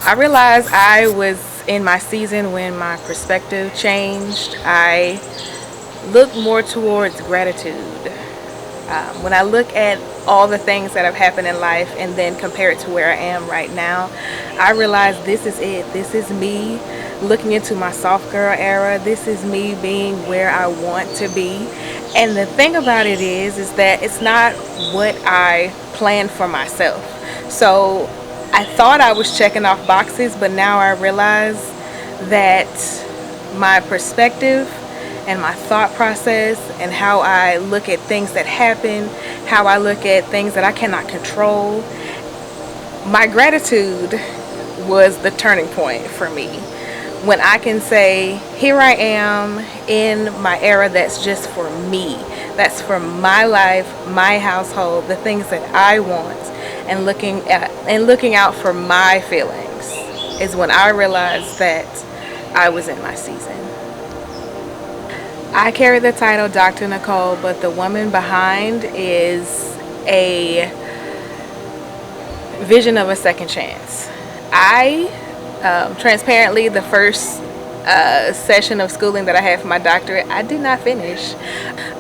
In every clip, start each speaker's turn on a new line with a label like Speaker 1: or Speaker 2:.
Speaker 1: I realized I was in my season when my perspective changed. I looked more towards gratitude. When I look at all the things that have happened in life and then compare it to where I am right now, I realize this is it. This is me looking into my soft girl era. This is me being where I want to be. And the thing about it is that it's not what I planned for myself. So I thought I was checking off boxes, but now I realize that my perspective and my thought process and how I look at things that happen, how I look at things that I cannot control, my gratitude was the turning point for me. When I can say, here I am in my era that's just for me, that's for my life, my household, the things that I want, and looking out for my feelings, is when I realized that I was in my season. I carry the title Dr. Nicole, but the woman behind is a vision of a second chance. Transparently, the first session of schooling that I had for my doctorate, I did not finish.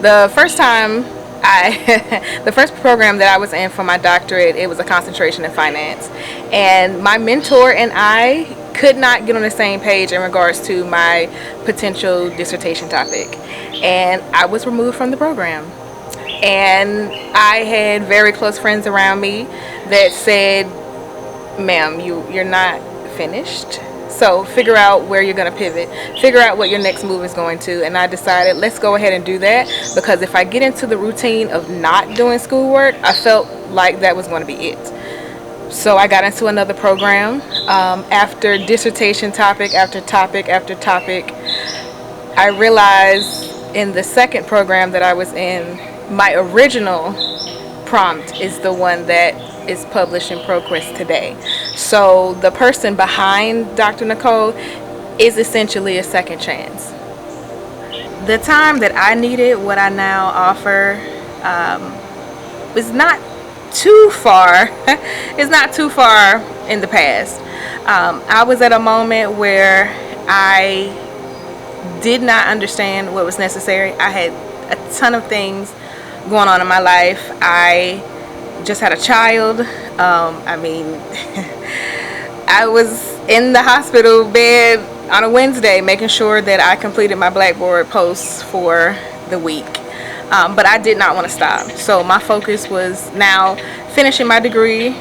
Speaker 1: The first time the first program that I was in for my doctorate, it was a concentration in finance. And my mentor and I could not get on the same page in regards to my potential dissertation topic. And I was removed from the program. And I had very close friends around me that said, ma'am, you're not finished. So figure out where you're going to pivot. Figure out what your next move is going to. And I decided, let's go ahead and do that. Because if I get into the routine of not doing schoolwork, I felt like that was going to be it. So I got into another program. After dissertation topic after topic after topic, I realized in the second program that I was in, my original prompt is the one that is published in ProQuest today. So the person behind Dr. Nicole is essentially a second chance. The time that I needed what I now offer is not too far. It's not too far in the past. I was at a moment where I did not understand what was necessary. I had a ton of things going on in my life. I just had a child. I was in the hospital bed on a Wednesday making sure that I completed my Blackboard posts for the week. But I did not want to stop. So my focus was now finishing my degree,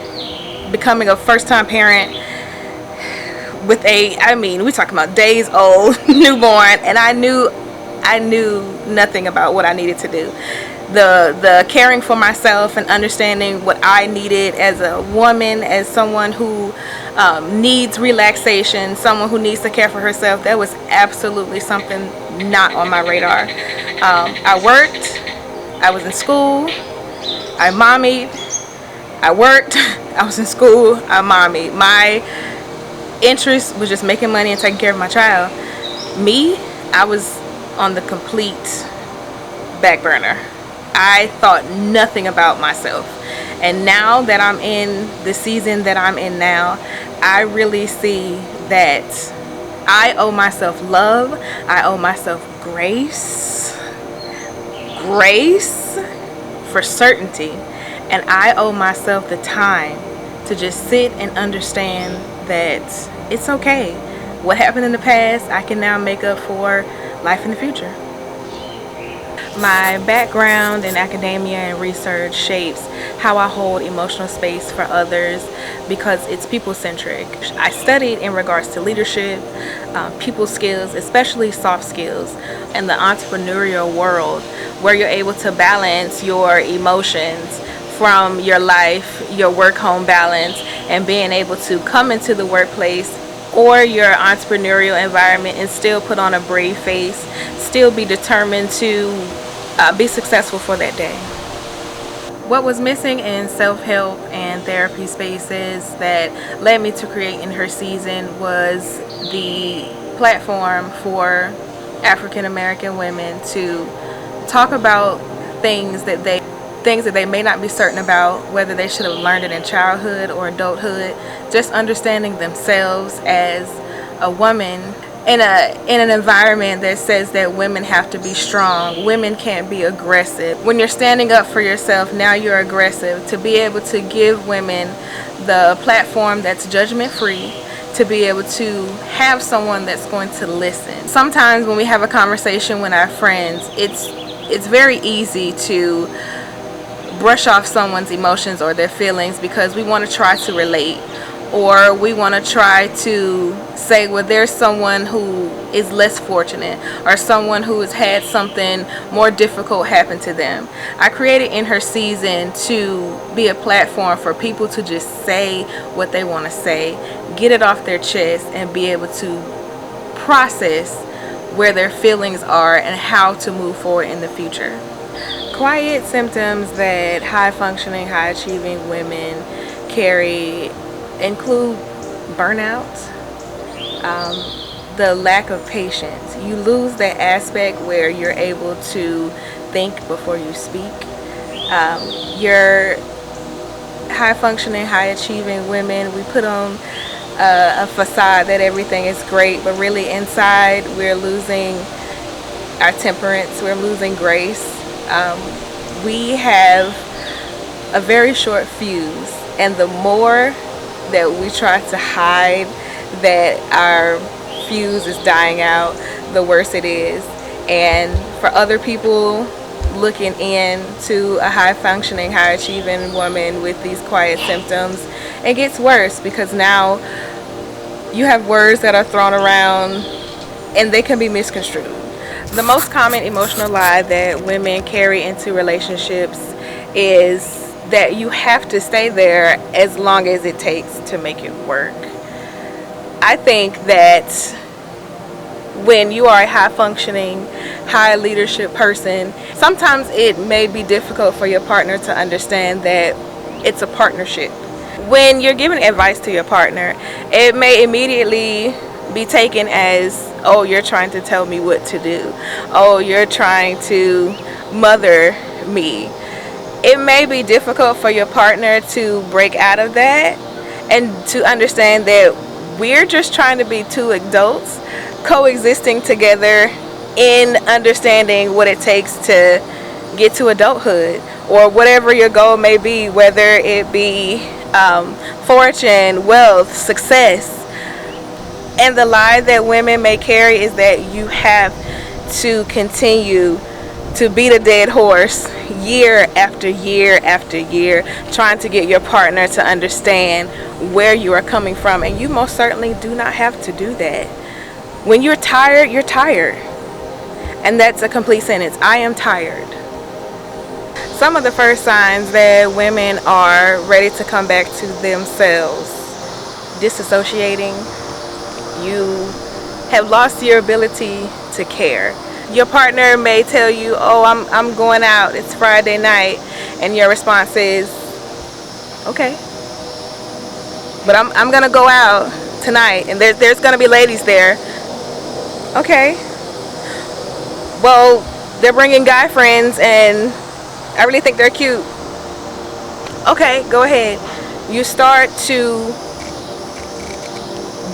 Speaker 1: becoming a first-time parent with we're talking about days old newborn, and I knew nothing about what I needed to do. The caring for myself and understanding what I needed as a woman, as someone who needs relaxation, someone who needs to care for herself, that was absolutely something not on my radar. I worked, I was in school, I mommied, I worked, I was in school, I mommied. My interest was just making money and taking care of my child. Me, I was on the complete back burner. I thought nothing about myself. And now that I'm in the season that I'm in now, I really see that I owe myself love. I owe myself grace for certainty. And I owe myself the time to just sit and understand that it's okay. What happened in the past, I can now make up for life in the future. My background in academia and research shapes how I hold emotional space for others because it's people-centric. I studied in regards to leadership, people skills, especially soft skills, in the entrepreneurial world where you're able to balance your emotions from your life, your work-home balance, and being able to come into the workplace or your entrepreneurial environment and still put on a brave face, still be determined to be successful for that day. What was missing in self-help and therapy spaces that led me to create In Her Season was the platform for African American women to talk about things that they things that they may not be certain about, whether they should have learned it in childhood or adulthood. Just understanding themselves as a woman in an environment that says that women have to be strong, women can't be aggressive. When you're standing up for yourself, now you're aggressive. To be able to give women the platform that's judgment free, to be able to have someone that's going to listen. Sometimes when we have a conversation with our friends, it's very easy to brush off someone's emotions or their feelings because we want to try to relate, or we want to try to say, well, there's someone who is less fortunate or someone who has had something more difficult happen to them. I created In Her Season to be a platform for people to just say what they want to say, get it off their chest, and be able to process where their feelings are and how to move forward in the future. Quiet symptoms that high functioning, high achieving women carry include burnout, the lack of patience. You lose that aspect where you're able to think before you speak. Your high functioning, high achieving women, we put on a facade that everything is great, but really inside we're losing our temperance, we're losing grace. We have a very short fuse, and the more that we try to hide that our fuse is dying out, the worse it is. And for other people looking into a high functioning, high achieving woman with these quiet symptoms, it gets worse because now you have words that are thrown around and they can be misconstrued. The most common emotional lie that women carry into relationships is that you have to stay there as long as it takes to make it work. I think that when you are a high functioning, high leadership person, sometimes it may be difficult for your partner to understand that it's a partnership. When you're giving advice to your partner, it may immediately be taken as, oh, you're trying to tell me what to do. Oh, you're trying to mother me. It may be difficult for your partner to break out of that and to understand that we're just trying to be two adults coexisting together in understanding what it takes to get to adulthood, or whatever your goal may be, whether it be fortune, wealth, success. And the lie that women may carry is that you have to continue to beat a dead horse year after year after year, trying to get your partner to understand where you are coming from. And you most certainly do not have to do that. When you're tired, you're tired. And that's a complete sentence. I am tired. Some of the first signs that women are ready to come back to themselves: disassociating. You have lost your ability to care. Your partner may tell you, oh, I'm going out, it's Friday night, and your response is, okay, but I'm gonna go out tonight, and there's gonna be ladies there. Okay, well, they're bringing guy friends and I really think they're cute. Okay, go ahead. You start to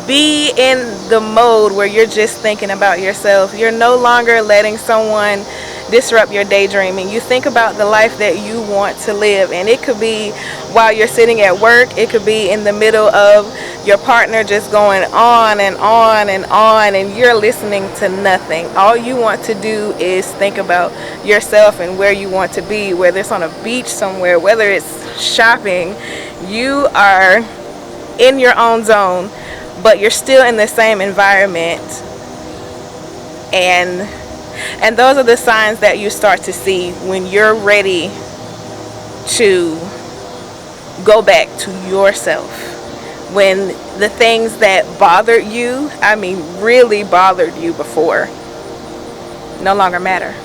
Speaker 1: be in the mode where you're just thinking about yourself. You're no longer letting someone disrupt your daydreaming. You think about the life that you want to live, and it could be while you're sitting at work, it could be in the middle of your partner just going on and on and on, and you're listening to nothing. All you want to do is think about yourself and where you want to be, whether it's on a beach somewhere, whether it's shopping. You are in your own zone, but you're still in the same environment. And those are the signs that you start to see when you're ready to go back to yourself. When the things that bothered you, I mean really bothered you before, no longer matter.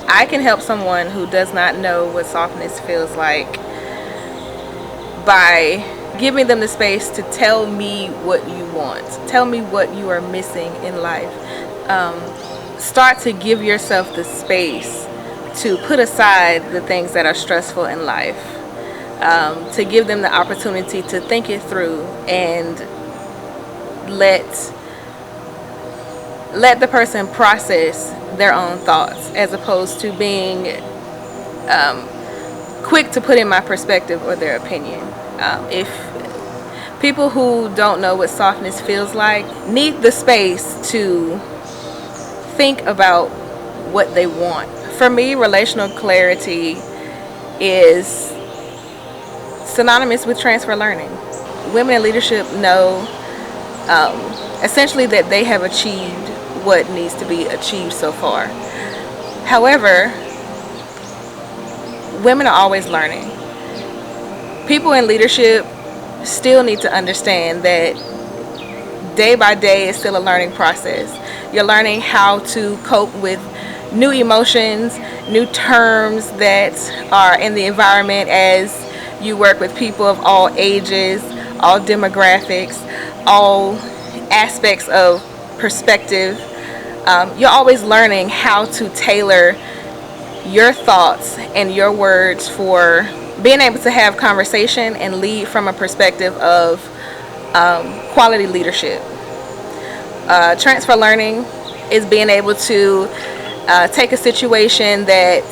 Speaker 1: I can help someone who does not know what softness feels like by giving them the space to tell me what you want. Tell me what you are missing in life. Start to give yourself the space to put aside the things that are stressful in life, to give them the opportunity to think it through and let the person process their own thoughts, as opposed to being quick to put in my perspective or their opinion. If people who don't know what softness feels like need the space to think about what they want. For me, relational clarity is synonymous with transfer learning. Women in leadership know essentially that they have achieved what needs to be achieved so far. However, women are always learning. People in leadership still need to understand that day by day is still a learning process. You're learning how to cope with new emotions, new terms that are in the environment as you work with people of all ages, all demographics, all aspects of perspective. You're always learning how to tailor your thoughts and your words for being able to have conversation and lead from a perspective of quality leadership. Transfer learning is being able to take a situation that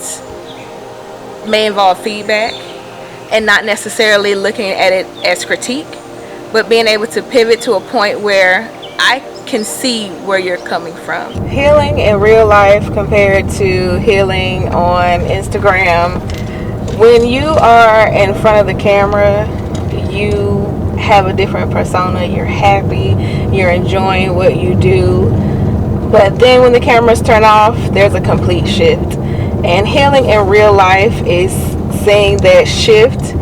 Speaker 1: may involve feedback and not necessarily looking at it as critique, but being able to pivot to a point where I can see where you're coming from. Healing in real life compared to healing on Instagram. When you are in front of the camera, you have a different persona. You're happy, you're enjoying what you do. But then when the cameras turn off, there's a complete shift. And healing in real life is seeing that shift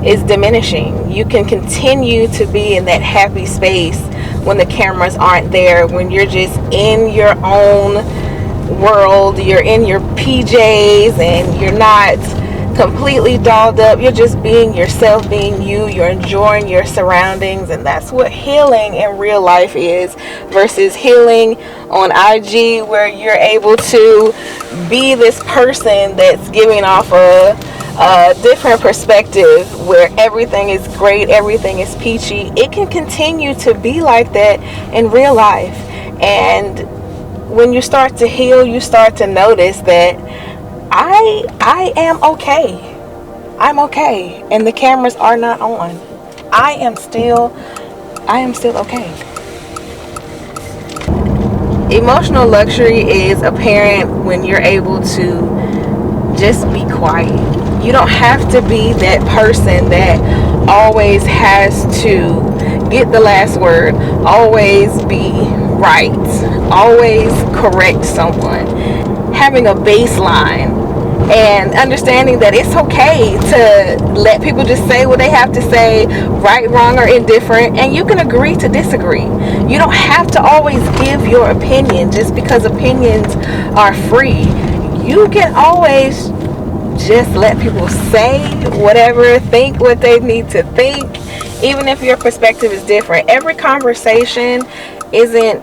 Speaker 1: is diminishing. You can continue to be in that happy space when the cameras aren't there, when you're just in your own world, you're in your PJs and you're not completely dolled up. You're just being yourself, being you. You're enjoying your surroundings, and that's what healing in real life is, versus healing on IG, where you're able to be this person that's giving off a different perspective, where everything is great, everything is peachy. It can continue to be like that in real life, and when you start to heal, you start to notice that I am okay. I'm okay, and the cameras are not on. I am still okay. Emotional luxury is apparent when you're able to just be quiet. You don't have to be that person that always has to get the last word, always be right, always correct someone. Having a baseline and understanding that it's okay to let people just say what they have to say, right, wrong, or indifferent, and you can agree to disagree. You don't have to always give your opinion just because opinions are free. You can always just let people say whatever, think what they need to think, even if your perspective is different. Every conversation isn't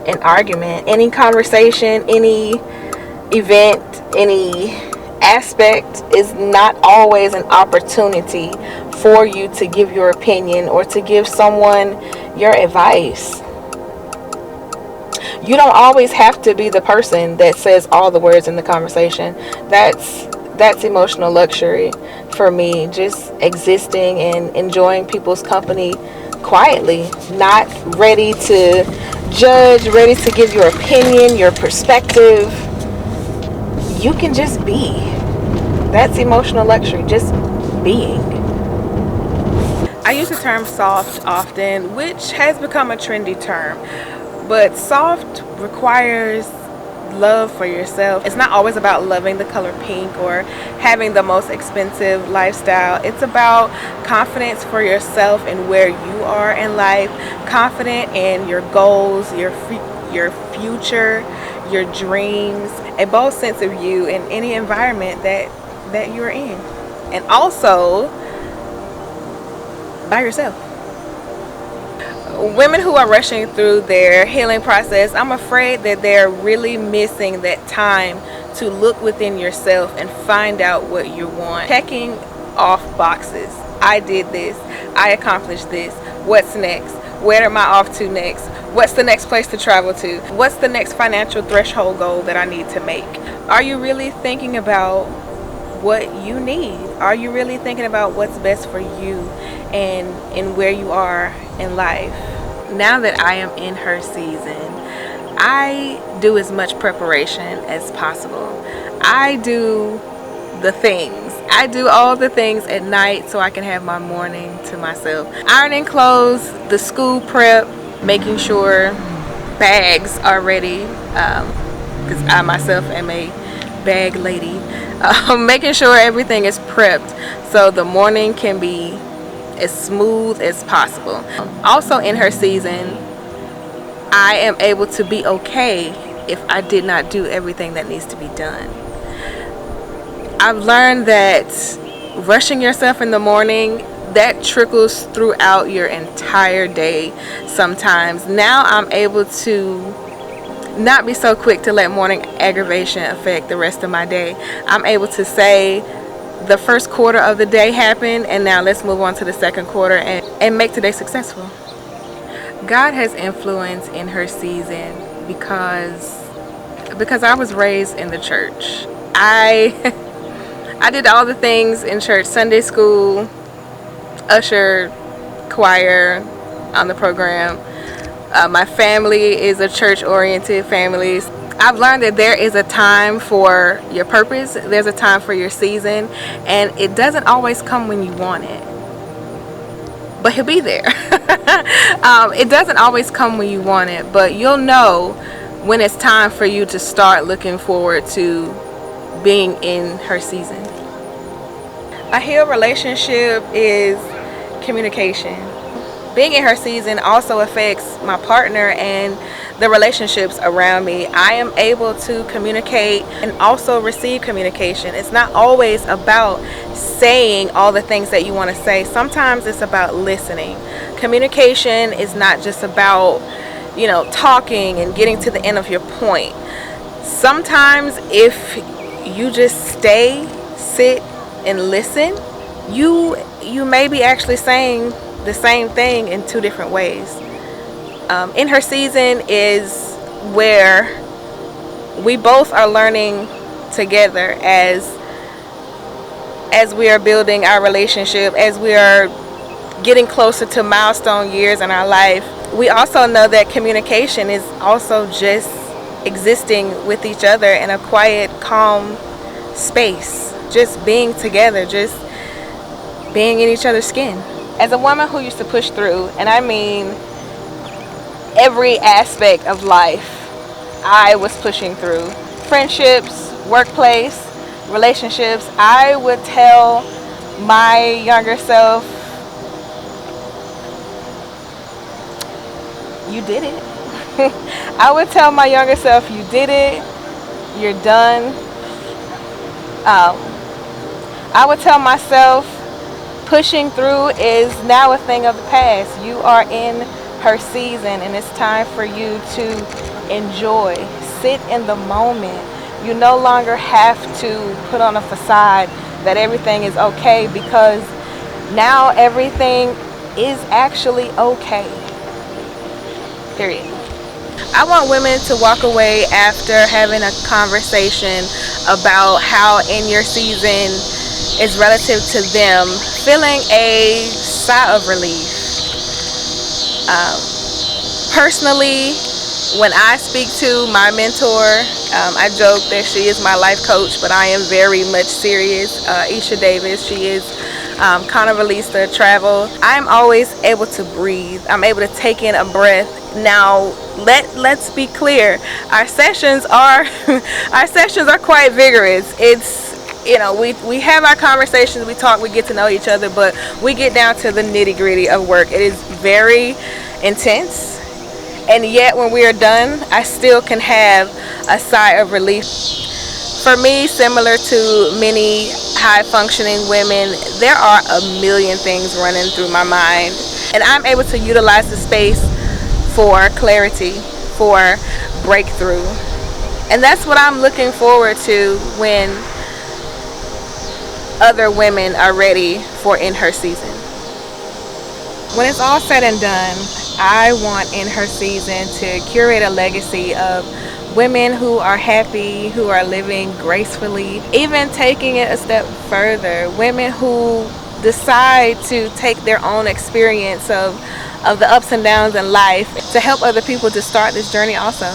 Speaker 1: an argument. Any conversation, any event, any aspect is not always an opportunity for you to give your opinion or to give someone your advice. You don't always have to be the person that says all the words in the conversation. That's emotional luxury for me, just existing and enjoying people's company quietly, not ready to judge, ready to give your opinion, your perspective. You can just be. That's emotional luxury, just being. I use the term soft often, which has become a trendy term. But soft requires love for yourself. It's not always about loving the color pink or having the most expensive lifestyle. It's about confidence for yourself and where you are in life, confident in your goals, your future, your dreams, a bold sense of you in any environment that you're in, and also by yourself. Women who are rushing through their healing process, I'm afraid that they're really missing that time to look within yourself and find out what you want. Checking off boxes. I did this. I accomplished this. What's next? Where am I off to next? What's the next place to travel to? What's the next financial threshold goal that I need to make? Are you really thinking about what you need? Are you really thinking about what's best for you and where you are in life? Now that I am in her season, I do as much preparation as possible. I do the things. I do all the things at night so I can have my morning to myself. Ironing clothes, the school prep, making sure bags are ready, because I myself am a bag lady. Making sure everything is prepped so the morning can be as smooth as possible. Also in her season, I am able to be okay if I did not do everything that needs to be done. I've learned that rushing yourself in the morning, that trickles throughout your entire day sometimes. Now I'm able to not be so quick to let morning aggravation affect the rest of my day. I'm able to say the first quarter of the day happened, and now let's move on to the second quarter and make today successful. God has influence in her season because I was raised in the church. I did all the things in church: Sunday school, usher, choir on the program. My family is a church-oriented family. I've learned that there is a time for your purpose, there's a time for your season, and it doesn't always come when you want it, but he'll be there. It doesn't always come when you want it, but you'll know when it's time for you to start looking forward to being in her season. A healed relationship is communication. Being in her season also affects my partner and the relationships around me. I am able to communicate and also receive communication. It's not always about saying all the things that you want to say. Sometimes it's about listening. Communication is not just about, talking and getting to the end of your point. Sometimes if you just sit and listen, you may be actually saying the same thing in two different ways. In her season is where we both are learning together as we are building our relationship, as we are getting closer to milestone years in our life. We also know that communication is also just existing with each other in a quiet, calm space, just being together, just being in each other's skin. As a woman who used to push through, and I mean every aspect of life, I was pushing through. Friendships, workplace, relationships. I would tell my younger self, you did it. I would tell my younger self, you did it, you're done. I would tell myself, pushing through is now a thing of the past. You are in her season and it's time for you to enjoy. Sit in the moment. You no longer have to put on a facade that everything is okay, because now everything is actually okay. Period. I want women to walk away after having a conversation about how in your season is relative to them, feeling a sigh of relief. Personally, when I speak to my mentor, I joke that she is my life coach, but I am very much serious. Isha Davis, she is Carnivalista Travel. I'm always able to breathe. I'm able to take in a breath. Now, let's be clear. Our sessions are quite vigorous. It's we have our conversations, we talk, we get to know each other, but we get down to the nitty-gritty of work. It is very intense, and yet when we are done, I still can have a sigh of relief. For me, similar to many high-functioning women, there are a million things running through my mind, and I'm able to utilize the space for clarity, for breakthrough. And that's what I'm looking forward to when other women are ready for In Her Season. When it's all said and done, I want In Her Season to curate a legacy of women who are happy, who are living gracefully, even taking it a step further, women who decide to take their own experience of the ups and downs in life to help other people to start this journey also.